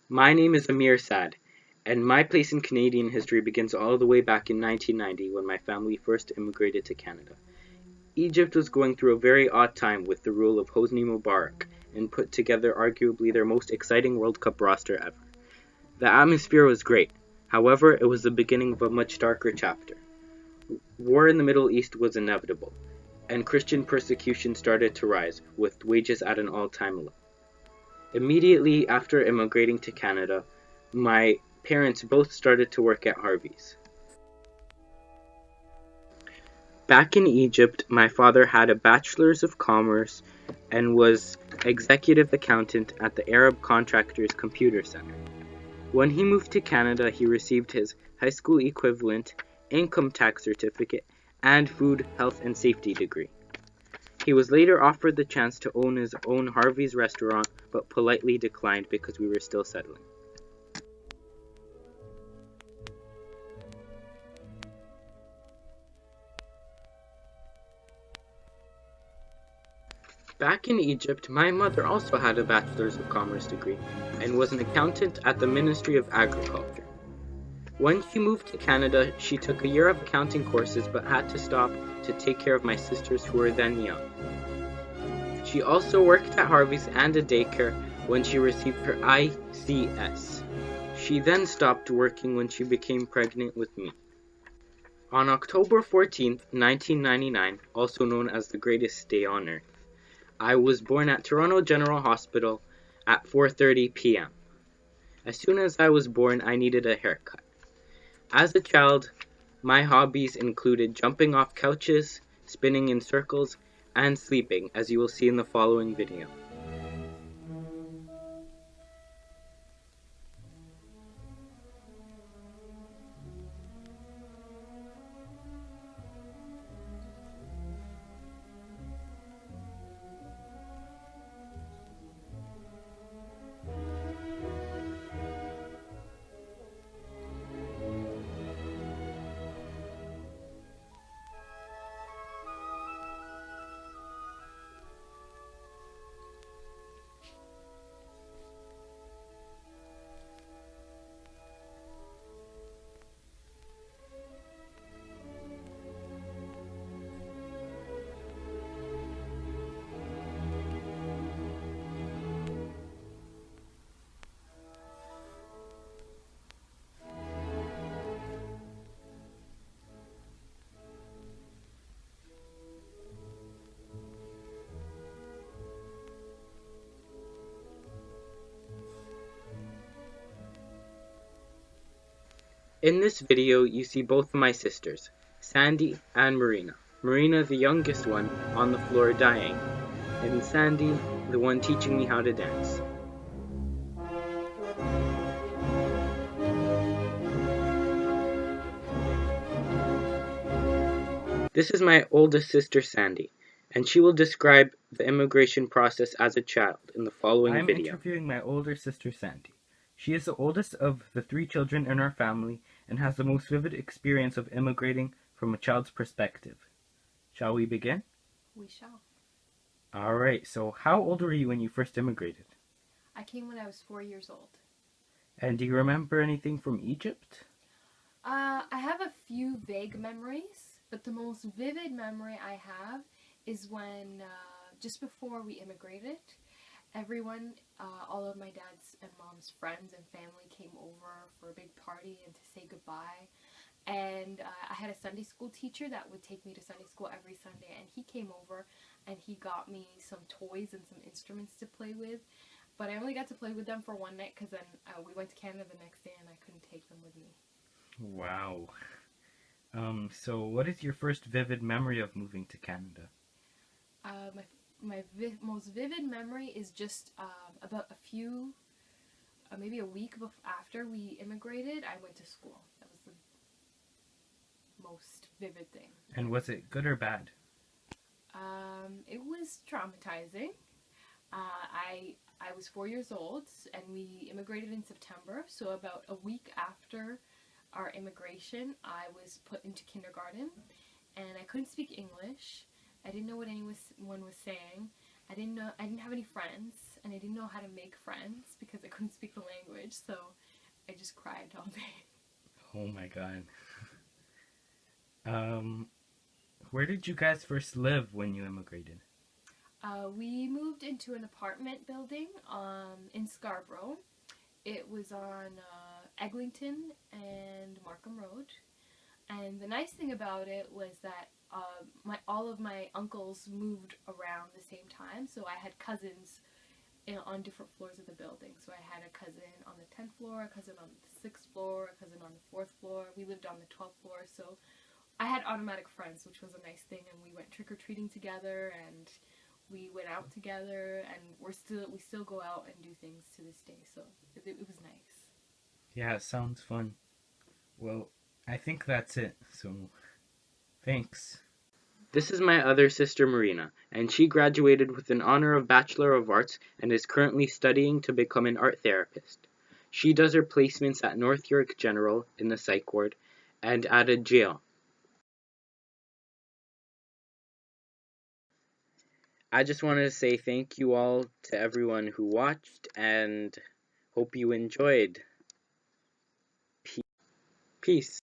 My name is Amir, and my place in Canadian history begins all the way back in 1990 when my family first immigrated to Canada. Egypt was going through a very odd time with the rule of Hosni Mubarak and put together arguably their most exciting World Cup roster ever. The atmosphere was great, however, it was the beginning of a much darker chapter. War in the Middle East was inevitable, and Christian persecution started to rise, with wages at an all-time low. Immediately after immigrating to Canada, my parents both started to work at Harvey's. Back in Egypt, my father had a Bachelor's of Commerce and was executive accountant at the Arab Contractors Computer Center. When he moved to Canada, he received his high school equivalent, income tax certificate, and food, health, and safety degree. He was later offered the chance to own his own Harvey's restaurant, but politely declined because we were still settling. Back in Egypt, my mother also had a Bachelor's of Commerce degree and was an accountant at the Ministry of Agriculture. When she moved to Canada, she took a year of accounting courses but had to stop to take care of my sisters who were then young. She also worked at Harvey's and a daycare when she received her ICS. She then stopped working when she became pregnant with me. On October 14th, 1999, also known as the greatest day on earth, I was born at Toronto General Hospital at 4:30 p.m. As soon as I was born, I needed a haircut. As a child, my hobbies included jumping off couches, spinning in circles, and sleeping, as you will see in the following video. In this video, you see both of my sisters, Sandy and Marina. Marina, the youngest one, on the floor dying, and Sandy, the one teaching me how to dance. This is my oldest sister, Sandy, and she will describe the immigration process as a child in the following video. I'm interviewing my older sister, Sandy. She is the oldest of the 3 children in our family and has the most vivid experience of immigrating from a child's perspective. Shall we begin? We shall. Alright, so how old were you when you first immigrated? I came when I was 4 years old. And do you remember anything from Egypt? I have a few vague memories, but the most vivid memory I have is when, just before we immigrated, everyone, all of my dad's and mom's friends and family came over for a big party and to say goodbye. And I had a Sunday school teacher that would take me to Sunday school every Sunday, and he came over and he got me some toys and some instruments to play with. But I only got to play with them for one night because then we went to Canada the next day and I couldn't take them with me. Wow. So what is your first vivid memory of moving to Canada? My most vivid memory is just about maybe a week after we immigrated, I went to school. That was the most vivid thing. And was it good or bad? It was traumatizing. I was 4 years old and we immigrated in September, so about a week after our immigration, I was put into kindergarten and I couldn't speak English. I didn't know what anyone was saying. I didn't have any friends, and I didn't know how to make friends because I couldn't speak the language. college, so I just cried all day. Oh my god. Where did you guys first live when you immigrated? We moved into an apartment building in Scarborough. It was on Eglinton and Markham Road. And the nice thing about it was that all of my uncles moved around the same time, so I had cousins on different floors of the building. So I had a cousin on the 10th floor, a cousin on the 6th floor, a cousin on the 4th floor. We lived on the 12th floor, so I had automatic friends, which was a nice thing, and we went trick-or-treating together, and we went out together, and we still go out and do things to this day, so it was nice. Yeah, it sounds fun. Well, I think that's it, so thanks. This is my other sister Marina, and she graduated with an honor of Bachelor of Arts and is currently studying to become an art therapist. She does her placements at North York General in the psych ward and at a jail. I just wanted to say thank you all to everyone who watched and hope you enjoyed. Peace.